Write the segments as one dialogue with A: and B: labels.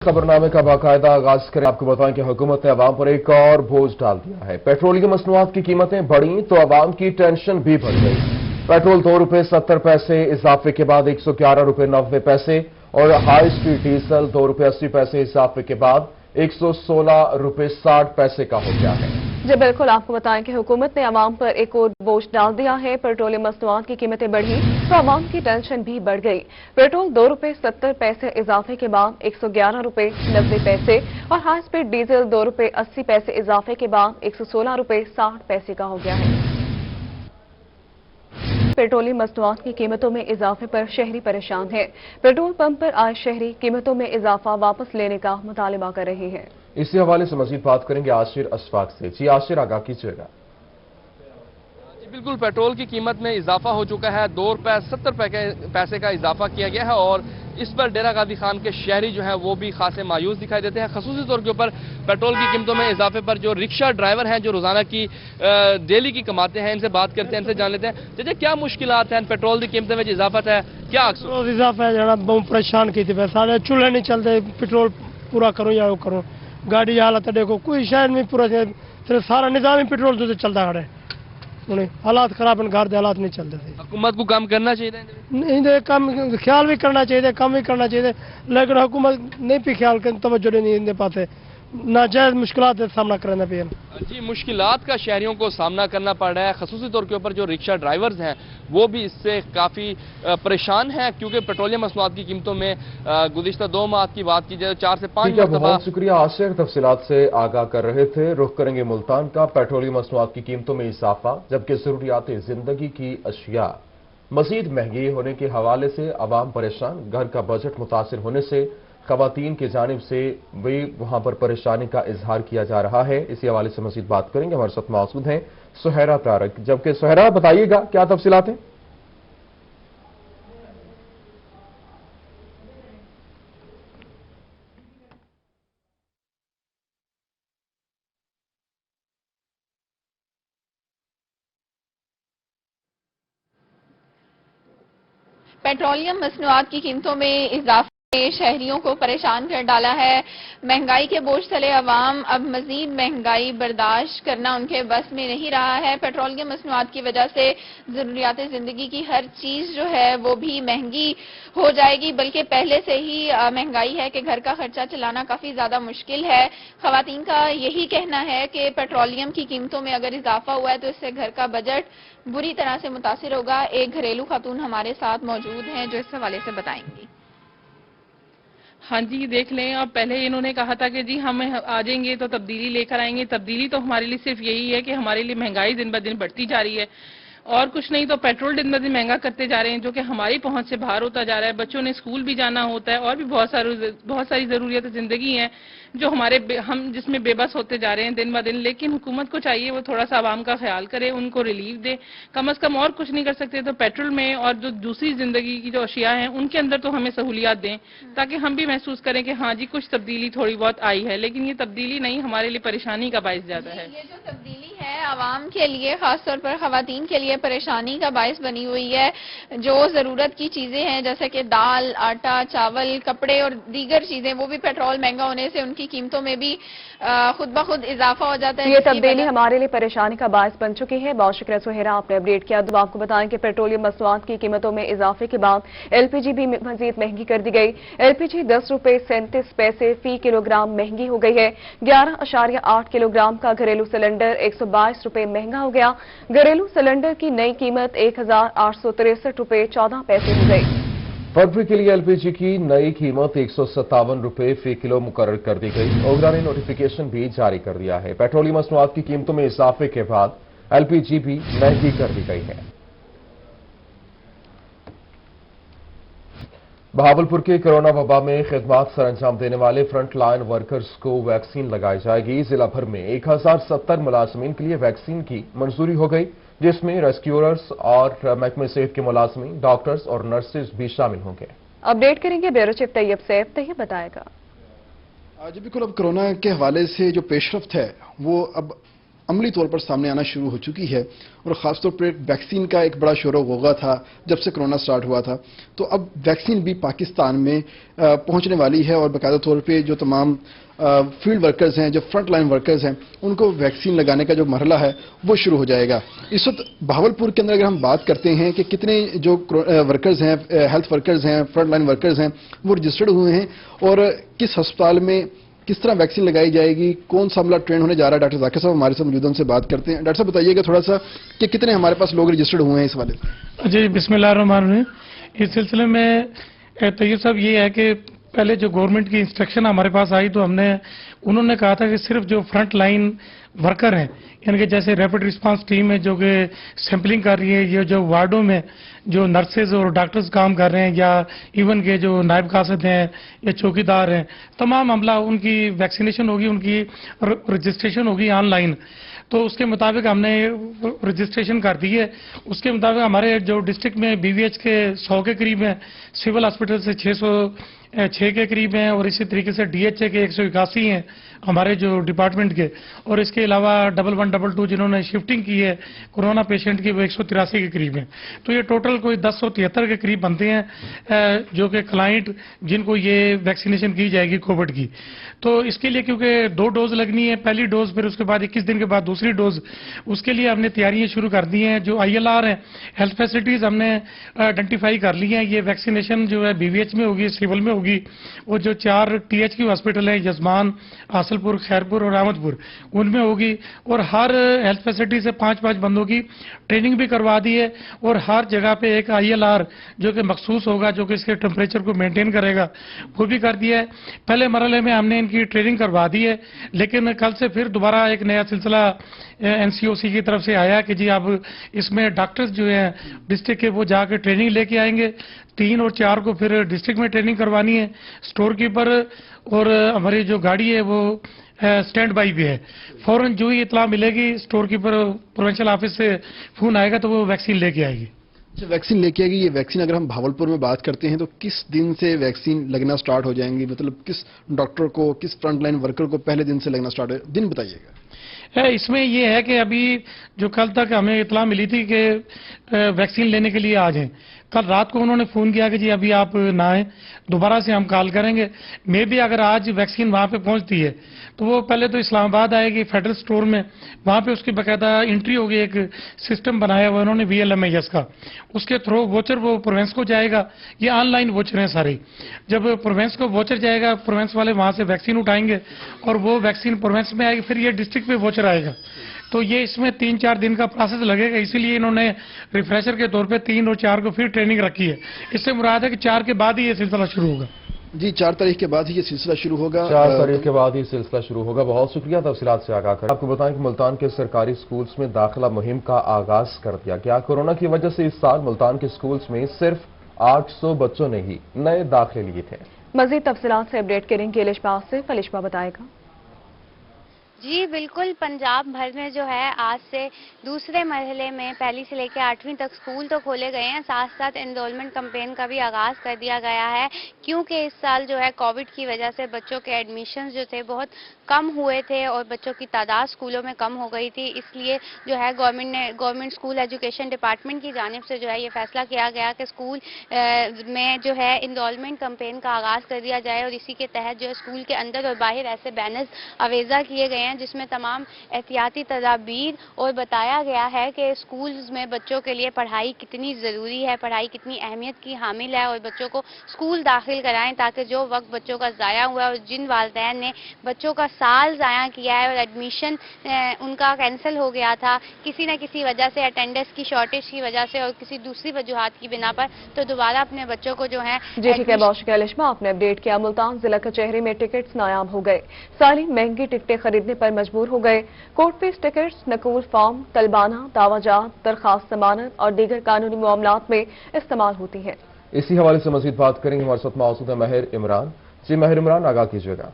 A: खबरनामे का बाकायदा आगाज करें। आपको बताएं कि हुकूमत ने अवाम पर एक और बोझ डाल दिया है। पेट्रोलियम मसनूआत की कीमतें बढ़ी तो अवाम की टेंशन भी बढ़ गई। पेट्रोल ₹2.70 इजाफे के बाद ₹111.90 और हाई स्ट्रीट डीजल ₹2.80 इजाफे के बाद ₹116.60 का हो गया है।
B: जी बिल्कुल, आपको बताएं कि हुकूमत ने अवाम पर एक और बोझ डाल दिया है। पेट्रोलियम मसनूआत की कीमतें बढ़ी तो अवाम की टेंशन भी बढ़ गई। पेट्रोल ₹2.70 इजाफे के बाद ₹111.90 और हाई स्पीड डीजल ₹2.80 इजाफे के बाद ₹116.60 का हो गया है। पेट्रोलियम मसनूआत की कीमतों में इजाफे पर शहरी परेशान है। पेट्रोल पंप पर आए शहरी कीमतों में इजाफा वापस लेने का मुतालबा कर रहे हैं।
A: इसी हवाले से मजीद बात करेंगे आशिर अशफाक से। जी आशिर, आगाह कीजिएगा।
C: बिल्कुल, पेट्रोल की कीमत में इजाफा हो चुका है। ₹2.70 का इजाफा किया गया है और इस पर डेरा गाजी खान के शहरी जो है वो भी खासे मायूस दिखाई देते हैं। खसूसी तौर के ऊपर पेट्रोल की कीमतों में इजाफे पर जो रिक्शा ड्राइवर हैं, जो रोजाना की डेली की कमाते हैं, इनसे बात करते हैं, इनसे जान लेते हैं। जैसे क्या मुश्किलात हैं पेट्रोल की कीमतों में इजाफा है, क्या अक्सर
D: इजाफा है जरा बहुत परेशान की थी। सारे चूल्हे नहीं चलते, पेट्रोल पूरा करो या वो करो, गाड़ी हालत देखो, कोई शहर में पूरा सिर्फ सारा निजाम ही पेट्रोल से चलता खड़े। हालात खराब, घर के हालात नहीं चलते थे।
C: हुकूमत को काम करना चाहिए,
D: नहीं कम ख्याल भी करना चाहिए, कम भी करना चाहिए, लेकिन हुकूमत नहीं भी ख्याल कर, तवज्जो नहीं दे पाते, नाजायज मुश्किलात का सामना करना पे।
C: जी, मुश्किलात का शहरियों को सामना करना पड़ रहा है। खसूसी तौर के ऊपर जो रिक्शा ड्राइवर्स हैं वो भी इससे काफ़ी परेशान हैं, क्योंकि पेट्रोलियम मसनूआत की कीमतों में गुज़िश्ता 2 माह की बात की जाए 4 से 5 मरतबा।
A: बहुत शुक्रिया आशिर, तफसीलात से आगाह कर रहे थे। रुख करेंगे मुल्तान का। पेट्रोलियम मसनूआत की कीमतों में इजाफा, जबकि जरूरियात जिंदगी की अशिया मजीद महंगी होने के हवाले से अवाम परेशान। घर का बजट मुतासिर होने से खवातीन की जानिब से भी वहां पर परेशानी का इजहार किया जा रहा है। इसी हवाले से मजीद बात करेंगे। हमारे साथ मौजूद हैं सुहैरा तारक। जबकि सुहैरा, बताइएगा क्या तफसीलात हैं?
E: पेट्रोलियम मसनूआत की कीमतों में इजाफे ने शहरियों को परेशान कर डाला है। महंगाई के बोझ तले अवाम अब मजीद महंगाई बर्दाश्त करना उनके बस में नहीं रहा है। पेट्रोलियम मसनूआत की वजह से जरूरियात जिंदगी की हर चीज जो है वो भी महंगी हो जाएगी, बल्कि पहले से ही महंगाई है कि घर का खर्चा चलाना काफी ज्यादा मुश्किल है। खवातीन का यही कहना है कि पेट्रोलियम की कीमतों में अगर इजाफा हुआ है तो इससे घर का बजट बुरी तरह से मुतासिर होगा। एक घरेलू खातून हमारे साथ मौजूद हैं जो इस हवाले से बताएंगी।
F: हाँ जी, देख लें, अब पहले इन्होंने कहा था कि जी हम आ जाएंगे तो तब्दीली लेकर आएंगे। तब्दीली तो हमारे लिए सिर्फ यही है कि हमारे लिए महंगाई दिन ब दिन बढ़ती जा रही है और कुछ नहीं। तो पेट्रोल दिन ब दिन महंगा करते जा रहे हैं, जो कि हमारी पहुंच से बाहर होता जा रहा है। बच्चों ने स्कूल भी जाना होता है और भी बहुत सारी जरूरियत जिंदगी हैं जो हम जिसमें बेबस होते जा रहे हैं दिन ब दिन। लेकिन हुकूमत को चाहिए वो थोड़ा सा आवाम का ख्याल करे, उनको रिलीफ दे, कम से कम। और कुछ नहीं कर सकते तो पेट्रोल में और जो दूसरी जिंदगी की जो अशिया हैं उनके अंदर तो हमें सहूलियात दें, ताकि हम भी महसूस करें कि हाँ जी कुछ तब्दीली थोड़ी बहुत आई है। लेकिन ये तब्दीली नहीं, हमारे लिए परेशानी का बायस ज्यादा है।
E: ये जो तब्दीली है आवाम के लिए, खासतौर पर खवातीन के लिए परेशानी का बायस बनी हुई है। जो जरूरत की चीजें हैं जैसे कि दाल, आटा, चावल, कपड़े और दीगर चीजें, वो भी पेट्रोल महंगा होने से उनकी कीमतों में भी खुद ब खुद इजाफा हो जाता है।
B: ये तब्दीली हमारे लिए परेशानी का बायस बन चुकी है। बहुत शुक्रिया सुहेरा, आपने अपडेट किया। तो आपको बताएं कि पेट्रोलियम मसनूआत की कीमतों में इजाफे के बाद एलपीजी भी मजीद महंगी कर दी गई। एलपीजी ₹10.37 फी किलोग्राम महंगी हो गई है। 11.8 किलोग्राम का घरेलू सिलेंडर ₹122 महंगा हो गया। घरेलू सिलेंडर की नई कीमत ₹1,863.14 हो गई।
A: फरवरी के लिए एलपीजी की नई कीमत ₹157 फी किलो मुकर्रर कर दी गई। ओगरा ने नोटिफिकेशन भी जारी कर दिया है। पेट्रोलियम मसनूआत की कीमतों में इजाफे के बाद एलपीजी भी महंगी कर दी गई है। बहावलपुर के कोरोना वबा में खिदमत सर अंजाम देने वाले फ्रंट लाइन वर्कर्स को वैक्सीन लगाई जाएगी। जिला भर में 1070 मुलाजमीन के लिए वैक्सीन की मंजूरी हो गई, जिसमें रेस्क्यूअर्स और महकमे सेहत के मुलाजमीन, डॉक्टर्स और नर्सेज भी शामिल होंगे।
B: अपडेट करेंगे ब्यूरो चीफ तैयब सैफ। तैयब बताएगा।
G: जी बिल्कुल, अब कोरोना के हवाले से जो पेशरफ्त है वो अब عملی طور پر سامنے آنا شروع ہو چکی ہے، اور خاص طور پر ویکسین کا ایک بڑا شور و غوغا تھا جب سے کرونا سٹارٹ ہوا تھا، تو اب ویکسین بھی پاکستان میں پہنچنے والی ہے، اور باقاعدہ طور پہ جو تمام فیلڈ ورکرز ہیں، جو فرنٹ لائن ورکرز ہیں، ان کو ویکسین لگانے کا جو مرحلہ ہے وہ شروع ہو جائے گا۔ اس وقت بہاولپور کے اندر اگر ہم بات کرتے ہیں کہ کتنے جو ورکرز ہیں، ہیلتھ ورکرز ہیں، فرنٹ لائن ورکرز ہیں، وہ رجسٹرڈ ہوئے ہیں، اور کس ہسپتال میں کس طرح ویکسین لگائی جائے گی، کون سا عملہ ٹرین ہونے جا رہا ہے، ڈاکٹر ذاکر صاحب ہمارے ساتھ موجود ہیں، ان سے بات کرتے ہیں۔ ڈاکٹر صاحب بتائیے گا تھوڑا سا کہ کتنے ہمارے پاس لوگ رجسٹرڈ ہوئے ہیں اس والے سے؟
D: جی بسم اللہ الرحمن الرحیم۔ اس سلسلے میں طیب صاحب یہ ہے کہ پہلے جو گورنمنٹ کی انسٹرکشن ہمارے پاس آئی تو انہوں نے کہا تھا کہ صرف جو فرنٹ لائن ورکر ہیں، یعنی کہ جیسے ریپڈ رسپانس ٹیم ہے جو کہ سیمپلنگ کر رہی ہے، یہ جو وارڈوں میں جو نرسز اور ڈاکٹرز کام کر رہے ہیں، یا ایون کہ جو نائب قاصد ہیں یا چوکیدار ہیں، تمام عملہ ان کی ویکسینیشن ہوگی، ان کی رجسٹریشن ہوگی آن لائن۔ تو اس کے مطابق ہم نے رجسٹریشن کر دی ہے۔ اس کے مطابق ہمارے جو ڈسٹرکٹ میں بی وی ایچ کے 100 کے قریب ہیں، سول ہاسپٹل سے 606 کے قریب ہیں، اور اسی طریقے سے ڈی ایچ اے کے 181 ہیں ہمارے جو ڈپارٹمنٹ کے، اور اس کے علاوہ 1122 جنہوں نے شفٹنگ کی ہے کورونا پیشنٹ کی، وہ 183 کے قریب ہیں۔ تو یہ ٹوٹل کوئی 1073 کے قریب بنتے ہیں جو کہ کلائنٹ جن کو یہ ویکسینیشن کی جائے گی کووڈ کی۔ تو اس کے لیے کیونکہ 2 ڈوز لگنی ہے، پہلی ڈوز، پھر اس کے بعد 21 دن کے بعد دوسری ڈوز، اس کے لیے ہم نے تیاریاں شروع کر دی ہیں۔ جو آئی ایل آر ہیں، ہیلتھ فیسلٹیز ہم نے آئیڈینٹیفائی کر لی ہیں۔ یہ ویکسینیشن جو ہے بی وی ایچ میں ہوگی، سول میں ہوگی، وہ جو 4 ٹی ایچ کیو ہاسپٹل ہیں، یزمان، حاصل پور، خیرپور اور احمد پور، ان میں ہوگی، اور ہر ہیلتھ فیسلٹی سے 5 بندوں کی ٹریننگ بھی کروا دی ہے، اور ہر جگہ پہ ایک آئی ایل آر جو کہ مخصوص ہوگا، جو کہ اس کے ٹیمپریچر کو مینٹین کرے گا، وہ بھی کر دیا ہے۔ پہلے مرحلے میں ہم نے ان کی ٹریننگ کروا دی ہے، لیکن کل سے پھر دوبارہ ایک نیا سلسلہ این سی او سی کی طرف سے آیا کہ جی اب اس میں ڈاکٹرز جو ہیں ڈسٹرکٹ کے، وہ جا کے ٹریننگ لے کے آئیں گے۔ 3 اور 4 کو پھر ڈسٹرکٹ میں ٹریننگ کروانی ہے۔ اسٹور کیپر اور ہماری جو گاڑی ہے وہ اسٹینڈ بائی بھی ہے۔ فوراً جو ہی اطلاع ملے گی اسٹور کیپر پروونشل آفس سے فون آئے گا تو وہ ویکسین لے کے آئے گی۔
G: ویکسین لے کے آئے گی۔ یہ ویکسین اگر ہم بہاولپور میں بات کرتے ہیں تو کس دن سے ویکسین لگنا سٹارٹ ہو جائیں گی؟ مطلب کس ڈاکٹر کو، کس فرنٹ لائن ورکر کو پہلے دن سے لگنا سٹارٹ ہو؟ دن بتائیے گا۔
D: اس میں یہ ہے کہ ابھی جو کل تک ہمیں اطلاع ملی تھی کہ ویکسین لینے کے لیے آ جائیں، کل رات کو انہوں نے فون کیا کہ جی ابھی آپ نہ آئیں، دوبارہ سے ہم کال کریں گے۔ میں بھی اگر آج ویکسین وہاں پہ پہنچتی ہے تو وہ پہلے تو اسلام آباد آئے گی فیڈرل سٹور میں، وہاں پہ اس کی باقاعدہ انٹری ہوگی، ایک سسٹم بنایا ہوا انہوں نے VLMIS کا، اس کے تھرو ووچر وہ پروونس کو جائے گا۔ یہ آن لائن ووچر ہیں سارے۔ جب پروونس کو ووچر جائے گا، پروونس والے وہاں سے ویکسین اٹھائیں گے اور وہ ویکسین پروونس میں آئے گی، پھر یہ ڈسٹرکٹ پہ ووچر آئے گا۔ تو یہ اس میں 3-4 دن کا پروسیس لگے گا، اسی لیے انہوں نے ریفریشر کے طور پہ 3 اور 4 کو پھر ٹریننگ رکھی ہے۔ اس سے مراد ہے کہ 4 کے بعد ہی یہ سلسلہ شروع ہوگا۔
G: جی 4 تاریخ کے بعد ہی یہ سلسلہ شروع ہوگا۔
A: 4 تاریخ کے بعد ہی سلسلہ شروع ہوگا۔ بہت شکریہ تفصیلات سے آگاہ کر۔ آپ کو بتائیں کہ ملتان کے سرکاری سکولز میں داخلہ مہم کا آغاز کر دیا گیا۔ کورونا کی وجہ سے اس سال ملتان کے سکولز میں صرف 800 بچوں نے ہی نئے داخلے لیے تھے۔
B: مزید تفصیلات سے اپڈیٹ کریں گے الشبا سے، الشبا بتائے گا۔
H: جی بالکل، پنجاب بھر میں جو ہے آج سے دوسرے مرحلے میں 1 سے لے کے 8ویں تک سکول تو کھولے گئے ہیں، ساتھ ساتھ انرولمنٹ کمپین کا بھی آغاز کر دیا گیا ہے، کیونکہ اس سال جو ہے کووڈ کی وجہ سے بچوں کے ایڈمیشنز جو تھے بہت کم ہوئے تھے اور بچوں کی تعداد سکولوں میں کم ہو گئی تھی۔ اس لیے جو ہے گورنمنٹ اسکول ایجوکیشن ڈپارٹمنٹ کی جانب سے جو ہے یہ فیصلہ کیا گیا کہ اسکول میں جو ہے انرولمنٹ کمپین کا آغاز کر دیا جائے، اور اسی کے تحت جو ہے اسکول کے اندر اور باہر ایسے بینرز آویزہ کیے گئے ہیں جس میں تمام احتیاطی تدابیر اور بتایا گیا ہے کہ اسکولز میں بچوں کے لیے پڑھائی کتنی ضروری ہے، پڑھائی کتنی اہمیت کی حامل ہے، اور بچوں کو اسکول داخل کرائیں تاکہ جو وقت بچوں کا ضائع ہوا ہے اور جن والدین نے بچوں کا سال ضائع کیا ہے اور ایڈمیشن ان کا کینسل ہو گیا تھا کسی نہ کسی وجہ سے، اٹینڈنس کی شارٹیج کی وجہ سے اور کسی دوسری وجوہات کی بنا پر، تو دوبارہ اپنے بچوں کو جو ہے
B: جی ٹھیک ہے، بہت شکریہ الشبا، آپ نے اپڈیٹ کیا۔ ملتان ضلع کچہری میں ٹکٹس نایاب ہو گئے، سالین مہنگی ٹکٹیں خریدنے پر مجبور ہو گئے۔ کورٹ فیس ٹکٹس نقول فارم، طلبانہ، دعوی جات، درخواست ضمانت اور دیگر قانونی معاملات میں استعمال ہوتی ہے۔
A: اسی حوالے سے مزید بات کریں گے، ہمارے ساتھ موجود ہے ماہر عمران۔ جی ماہر عمران، آگاہ کیجیے گا۔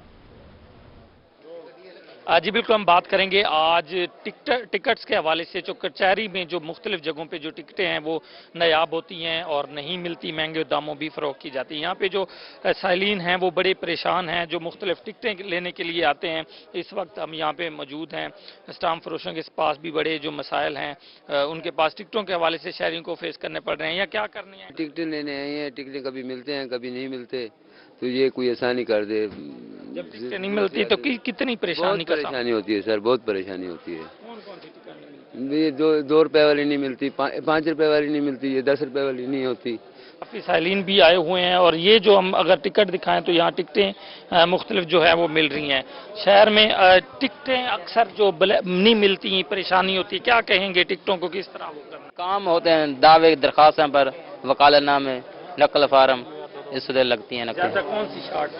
I: जी बिल्कुल, हम बात करेंगे आज टिकट्स के हवाले से। जो कचहरी में जो मुख्तलिफ जगहों पे जो टिकटें हैं वो नायाब होती हैं और नहीं मिलती, महंगे दामों भी फ़रोख्त की जाती है। यहाँ पे जो साइलिन हैं वो बड़े परेशान हैं, जो मुख्तलिफ टिकटें लेने के लिए आते हैं। इस वक्त हम यहाँ पे मौजूद हैं, स्टाम्प फरोशों के पास भी बड़े जो मसाइल हैं, उनके पास टिकटों के हवाले से शहरियों को फेस करने पड़ रहे हैं। या क्या करनी है?
J: टिकटें लेने आई हैं, टिकटें कभी मिलते हैं कभी नहीं मिलते, तो ये कोई आसानी कर दे।
I: जब टिकटें नहीं मिलती तो कितनी
J: परेशानी होती है सर, बहुत परेशानी होती है।
I: कौन कौन सी टिकट नहीं मिलती?
J: ये 2 रुपए वाली नहीं मिलती, 5 रुपए वाली नहीं मिलती, ये 10 रुपए वाली नहीं होती।
I: काफ़ी साइलिन भी आए हुए हैं और ये जो हम अगर टिकट दिखाएं तो यहाँ टिकटें मुख्तलिफ जो है वो मिल रही हैं। शहर में टिकटें अक्सर जो नहीं मिलती, परेशानी होती है। क्या कहेंगे टिकटों को किस तरह वो करना?
K: काम होते हैं, दावे दरखास्तों पर, वकालतनामे, नकल फार्म, इस तरह लगती हैं नकल।
I: कौन सी शार्ट?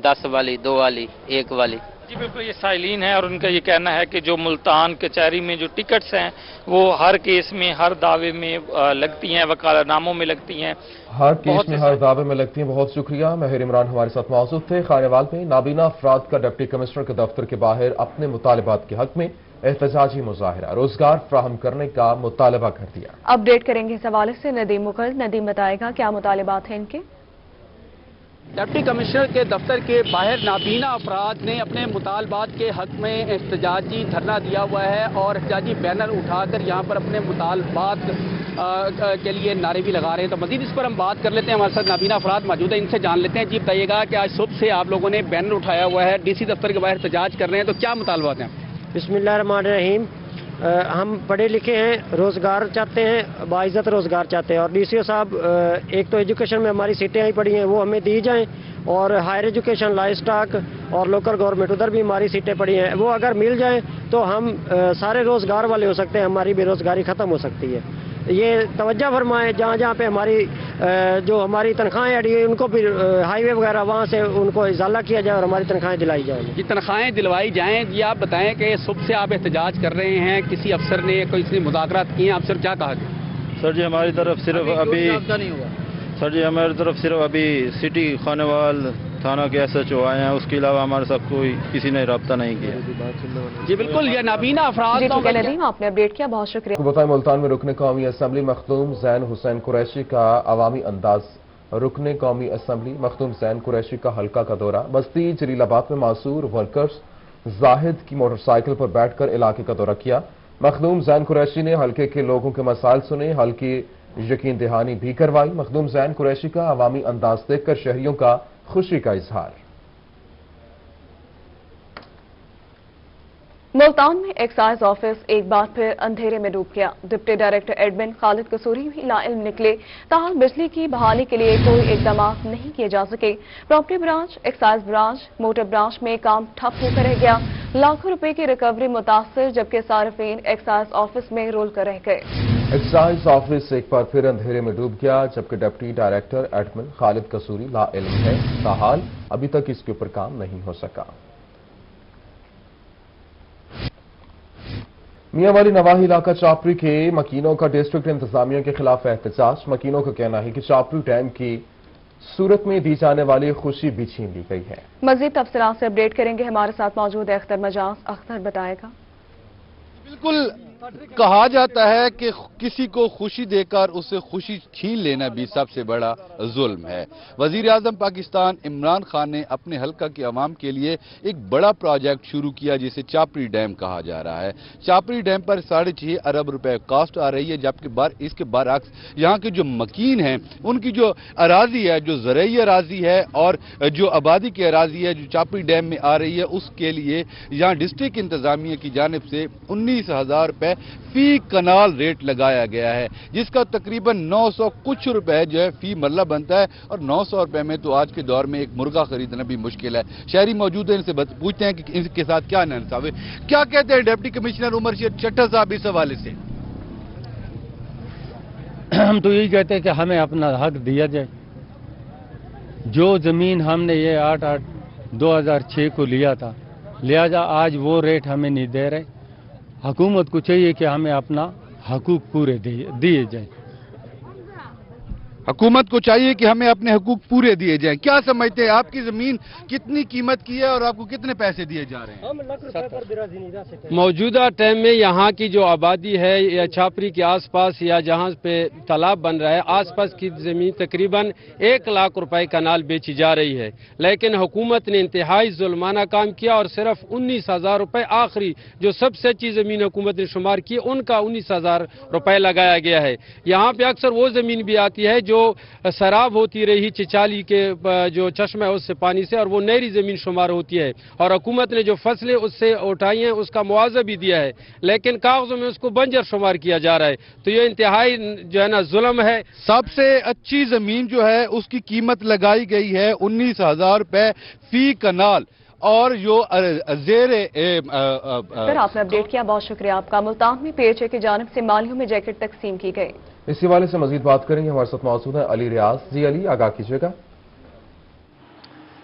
K: 10 वाली, 2 वाली, 1 वाली।
I: जी बिल्कुल, ये साइलिन है और उनका ये कहना है कि जो मुल्तान कचहरी में जो टिकट्स हैं वो हर केस में, हर दावे में लगती हैं, वकालतनामों में लगती हैं,
A: हर केस में, हर दावे में लगती हैं। बहुत शुक्रिया। महर इमरान हमारे साथ मौजूद थे। खानेवाल में नाबीना अफराद का डिप्टी कमिश्नर के दफ्तर के बाहर अपने मुतालबात के हक में एहतजाजी मुजाहिरा, रोजगार फ्राहम करने का मुतालबा कर दिया।
B: अपडेट करेंगे इस हवाले से नदीम मुगल। नदीम बताएगा क्या मुतालबात हैं इनके।
L: डिप्टी कमिश्नर के दफ्तर के बाहर नाबीना अफराद ने अपने मुतालबात के हक में एहतजाजी धरना दिया हुआ है और एहतजाजी बैनर उठाकर यहाँ पर अपने मुतालबात के लिए नारे भी लगा रहे हैं। तो मजीद इस पर हम बात कर लेते हैं। हमारे साथ नाबीना अफराद मौजूद है, इनसे जान लेते हैं। जी बताइएगा कि आज सुबह से आप लोगों ने बैनर उठाया हुआ है, डीसी दफ्तर के बाहर एहतजाज कर रहे हैं, तो क्या मुतालबात हैं?
D: बिस्मिल्लाहिर्रहमानिर्रहीम। हम पढ़े लिखे हैं, रोज़गार चाहते हैं, बाइज़्ज़त रोज़गार चाहते हैं। और डीसीओ साहब, एक तो एजुकेशन में हमारी सीटें आई पड़ी हैं वो हमें दी जाएं, और हायर एजुकेशन, लाइफ स्टॉक और लोकल गवर्नमेंट उधर भी हमारी सीटें पड़ी हैं, वो अगर मिल जाएं तो हम सारे रोज़गार वाले हो सकते हैं, हमारी बेरोज़गारी ख़त्म हो सकती है। ये तवज्जो फरमाएं, जहाँ जहाँ पे हमारी जो हमारी तनख्वाहें अड़ी हुई उनको भी हाईवे वगैरह वहाँ से उनको इजाला किया जाए और हमारी तनख्वाहें दिलाई जाएँ।
L: ये तनख्वाहें दिलवाई जाएँ। ये आप बताएं कि सुबह से आप एहतजाज कर रहे हैं, किसी अफसर ने कोई मुज़ाकरात किए हैं? अफसर क्या कहा?
M: सर जी हमारी तरफ सिर्फ अभी सिटी खानेवाल थाना के SHO आए हैं, उसके अलावा हमारे साथ कोई किसी ने रब्ता नहीं किया।
L: जी बिल्कुल, ये नाबीना अफराद।
B: नदीम, आपने अपडेट किया, बहुत शुक्रिया।
A: बताएं, मुल्तान में रुकने कौमी असम्बली मखदूम जैन हुसैन कुरैशी का अवामी अंदाज। रुकने कौमी असम्बली मखदूम जैन कुरैशी का हल्का का दौरा। बस्ती जलीलाबाद में मासूर वर्कर्स जाहिद की मोटरसाइकिल पर बैठकर इलाके का दौरा किया। मखदूम जैन कुरैशी ने हल्के के लोगों के मसाइल सुने, हल्की यकीन दहानी भी करवाई। मखदूम जैन कुरैशी का अवामी अंदाज देखकर शहरियों का खुशी का इजहार।
B: मुल्तान में एक्साइज ऑफिस एक बार फिर अंधेरे में डूब गया। डिप्टी डायरेक्टर एडमिन खालिद कसूरी भी लाइल्म निकले, ताहल बिजली की बहाली के लिए कोई इकदाम नहीं किए जा सके। Property branch, excise branch, motor branch में काम ठप होकर रह गया। लाखों रुपए की रिकवरी मुतासर, जबकि सार्फिन एक्साइज ऑफिस में रोल कर रह गए।
A: एक्साइज ऑफिस एक बार फिर अंधेरे में डूब गया, जबकि डिप्टी डायरेक्टर एडमिन खालिद कसूरी लाइल्म है, ताहाल अभी तक इसके ऊपर काम नहीं हो सका। मियांवाली नवाही इलाका चापरी के मकीनों का डिस्ट्रिक्ट इंतजामिया के खिलाफ एहतजाज। मकीनों का कहना है कि चापरी डैम की सूरत में दी जाने वाली खुशी भी छीन ली गई है।
B: मजीद तफसीलात से अपडेट करेंगे, हमारे साथ मौजूद है अख्तर मजाज। अख्तर बताएगा।
N: बिल्कुल, कहा जाता है कि किसी को खुशी देकर उससे खुशी छीन लेना भी सबसे बड़ा जुल्म है। वजीर आजम पाकिस्तान इमरान खान ने अपने हल्का के अवाम के लिए एक बड़ा प्रोजेक्ट शुरू किया जिसे चापरी डैम कहा जा रहा है। चापरी डैम पर 6.5 अरब रुपए कॉस्ट आ रही है, जबकि इसके बरअक्स यहाँ के जो मकीन हैं उनकी जो अराजी है, जो ज़रई अराजी है और जो आबादी की अराजी है जो चापरी डैम में आ रही है, उसके लिए यहाँ डिस्ट्रिक्ट इंतजामिया की जानिब से 19,000 रुपए फी कनाल रेट लगाया गया है, जिसका तकरीबन 900 कुछ रुपए जो है फी मरला बनता है। और 900 रुपए में तो आज के दौर में एक मुर्गा खरीदना भी मुश्किल है। शहरी मौजूद है, इनसे पूछते हैं कि इनके साथ क्या नाइंसाफ है। क्या कहते हैं डिप्टी कमिश्नर उमर शेर चट्टा साहब इस हवाले से?
O: हम तो यही कहते हैं कि हमें अपना हक दिया जाए। जो जमीन हमने ये 8/8/2006 को लिया था, लिहाजा आज वो रेट हमें नहीं दे रहे। हुकूमत को चाहिए कि हमें अपना हकूक पूरे दिए जाए।
N: हुकूमत को चाहिए कि हमें अपने हकूक पूरे दिए जाएं। क्या समझते हैं, आपकी ज़मीन कितनी कीमत की है और आपको कितने पैसे दिए जा रहे हैं?
P: मौजूदा टाइम में यहाँ की जो आबादी है या छापरी के आसपास या जहाँ पे तालाब बन रहा है, आसपास की ज़मीन तकरीबन 1 लाख रुपए कनाल बेची जा रही है, लेकिन हुकूमत ने इंतहाई जुल्माना काम किया और सिर्फ 19,000 रुपए आखिरी जो सबसे अच्छी ज़मीन हुकूमत ने शुमार की, उनका 19,000 रुपए लगाया गया है। यहाँ पे अक्सर वो ज़मीन भी आती है जो शराब होती रही चिचाली के जो चश्मा है उससे पानी से, और वो नहरी ज़मीन शुमार होती है, और हुकूमत ने जो फसलें उससे उठाई हैं उसका मुआवजा भी दिया है, लेकिन कागजों में उसको बंजर शुमार किया जा रहा है। तो ये इंतहाई जो है ना जुल्म है।
N: सबसे अच्छी ज़मीन जो है उसकी कीमत लगाई गई है 19,000 रुपए फी कनाल, और जो
B: सर आपने अपडेट किया, बहुत शुक्रिया आपका। मुल्तान में PHA की जानिब से मालियों में जैकेट तकसीम की गई।
A: इस हवाले से मजीद बात करेंगे, हमारे साथ मौजूद है अली रियाज। जी अली, आगाह कीजिएगा।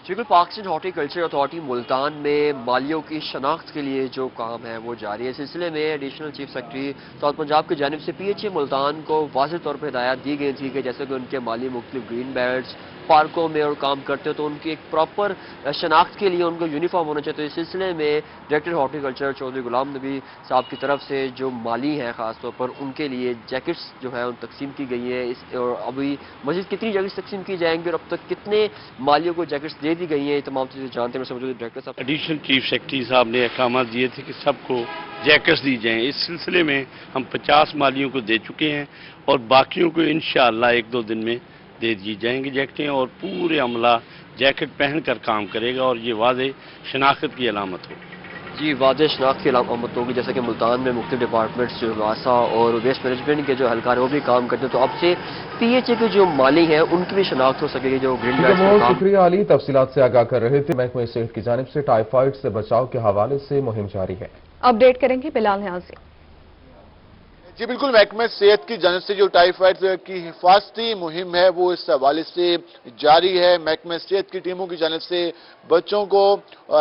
Q: बिल्कुल, पाकिस्तान हॉर्टिकल्चर अथॉरिटी मुल्तान में मालियों की शनाख्त के लिए जो काम है वो जारी है। इस सिलसिले में additional chief secretary south Punjab की जानिब से PHA मुल्तान को वाज़ेह तौर पर हिदायत दी गई थी कि जैसे कि उनके माली मुख्तलिफ ग्रीन बेल्ट्स पार्कों में और काम करते हो तो उनकी एक प्रॉपर शनाख्त के लिए उनको यूनिफॉर्म होना चाहिए। तो इस सिलसिले में डायरेक्टर हॉर्टिकल्चर चौधरी गुलाम नबी साहब की तरफ से जो माली हैं खासतौर पर उनके लिए जैकेट्स जो है उन तकसीम की गई है। और अभी मज़ीद कितनी जैकेट्स तकसीम की जाएंगी और अब तक कितने मालियों को जैकेट्स दे दी गई हैं, तमाम चीज़ें जानते हैं। मौजूद डायरेक्टर साहब,
R: एडिशनल चीफ सेक्रेटरी साहब ने अहकाम दिए थे कि सबको जैकेट्स दी जाएँ। इस सिलसिले में हम 50 मालियों को दे चुके हैं और बाकियों को इंशाअल्लाह 1-2 दिन में दे दी जाएंगी जैकेटें, और पूरे अमला जैकेट पहनकर काम करेगा और ये वाज़ेह शनाख्त की अलामत होगी।
Q: जी, वाज़ेह शनाख्त की अलामत होगी। जैसे कि मुल्तान में मुख्तलिफ डिपार्टमेंट्स जो वासा और वेस्ट मैनेजमेंट के जो एहलकार वो भी काम करते हैं, तो अब से PHA के जो माली हैं उनकी भी शनाख्त हो सकेगी। जो ग्रीन
A: बहुत शुक्रिया अली, तफसीलात से आगाह कर रहे थे। महकमे सेहत की जानिब से टाइफाइड से बचाव के हवाले से मुहिम जारी है।
B: अपडेट करेंगे बिलाल न्याज़ी।
S: जी बिल्कुल, महकमे सेहत की जानिब से जो टाइफाइड की हिफाजती मुहिम है वो इस हवाले से जारी है। महकमे सेहत की टीमों की जानिब से बच्चों को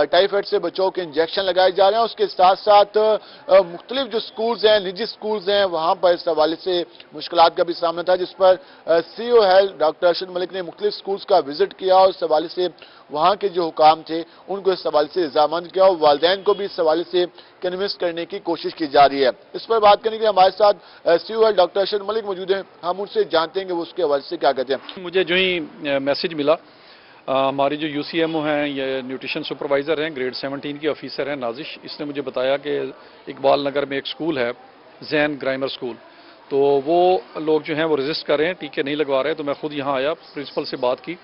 S: टाइफाइड से बचाव के इंजेक्शन लगाए जा रहे हैं। उसके साथ साथ मुख्तलिफ जो स्कूल्स हैं, निजी स्कूल्स हैं, वहाँ पर इस हवाले से मुश्किलात का भी सामना था, जिस पर CEO health doctor Arshad Malik ने मुख्तलिफ स्कूल्स का विजिट किया और इस हवाले से वहाँ के जो हुकाम थे उनको इस हवाले से इल्जामान किया और वालिदैन को भी इस हवाले से कन्विंस करने की कोशिश की जा रही है। इस पर बात करने के लिए हमारे साथ CEO health doctor Arshad Malik मौजूद हैं। हम उनसे जानते हैं कि वो उसके हवाले से क्या कहते हैं।
T: मुझे जो ही मैसेज मिला, हमारी जो UCMO हैं, ये न्यूट्रिशन सुपरवाइज़र हैं, ग्रेड 17 की ऑफिसर हैं नाजिश, इसने मुझे बताया कि इकबाल नगर में एक स्कूल है जैन ग्रामर स्कूल, तो वो लोग जो हैं वो रजिस्ट कर रहे हैं, टीके नहीं लगवा रहे। तो मैं खुद यहाँ आया, प्रिंसिपल से बात की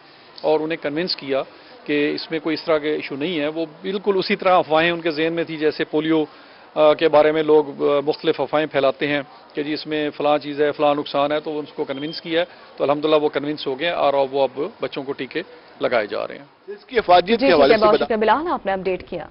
T: और उन्हें कन्विंस किया कि इसमें कोई इस तरह के इशू नहीं है। वो बिल्कुल उसी तरह अफवाहें उनके जहन में थी जैसे पोलियो के बारे में लोग मुख्तलिफ अफवाहें फैलाते हैं कि जी इसमें फ़लाँ चीज़ है, फ़लाँ नुकसान है। तो उनको कन्विंस किया है, तो अल्हम्दुलिल्लाह वो कन्विंस हो गए और वो अब बच्चों को टीके लगाए जा रहे हैं।
S: इसकी हिफाजत के हवाले से
B: बिलाल आपने अपडेट किया।